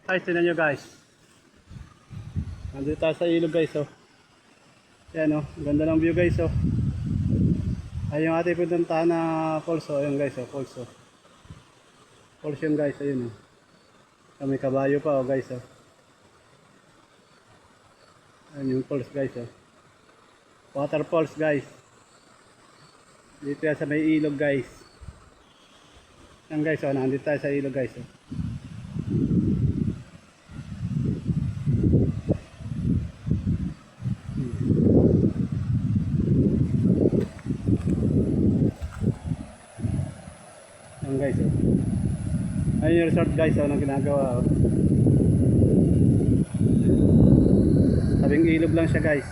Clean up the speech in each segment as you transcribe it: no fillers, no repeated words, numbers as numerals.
Guys, tinan nyo guys. Nandito tayo sa ilog guys oh. Yan oh, ganda ng view guys oh. Ay yung ating pinuntahan na falls oh, ayun guys oh, falls oh. Falls yun guys, ayun oh. May kabayo pa oh guys oh. Ayun yung falls guys oh. Waterfalls guys. Dito yan sa may ilog guys. Yan guys oh, nandito tayo sa ilog guys oh. Yan guys oh. Ayun yung resort guys oh, nang ginagawa oh. Sabing ilog lang siya guys.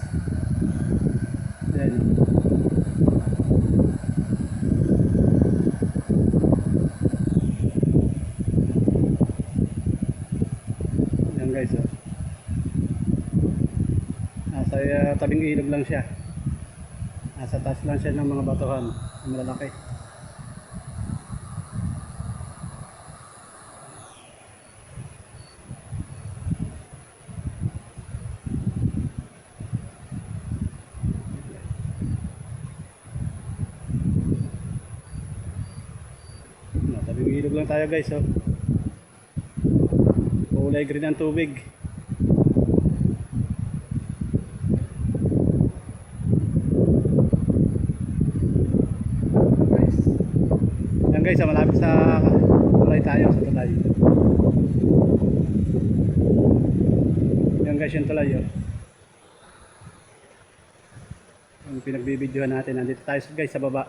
Yan. Yan guys oh. Nasa tabing ilog lang siya. Nasa taas lang siya ng mga batuhan. Malalaki. Tabing ilog lang tayo guys oh. Kulay green ang tubig. Guys. Yan guys, malapit sa tulay tayo, sa tulay. Yan guys, yung tulay oh. Yung pinagbibidyohan natin, nandito tayo guys sa baba.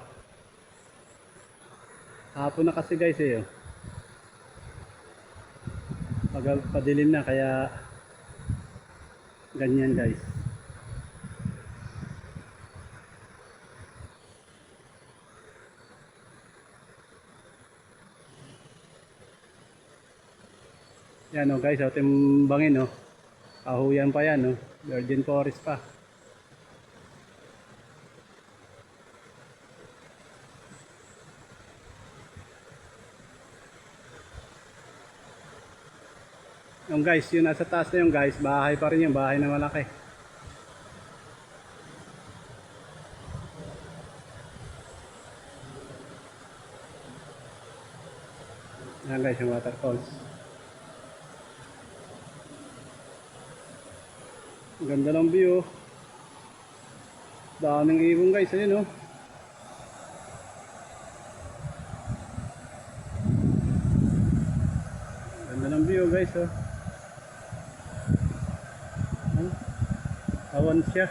Hapon na kasi guys eh. Padilim na kaya ganyan guys. Yan oh guys, timbangin oh. Kahuyan pa yan oh. Virgin forest pa. Yung guys, yung nasa taas na yung guys, bahay pa rin yung bahay na malaki. Yan guys, yung waterfalls. Ang ganda ng view. Daming ibon guys, ayun oh. Ganda ng view guys oh. Awan siya.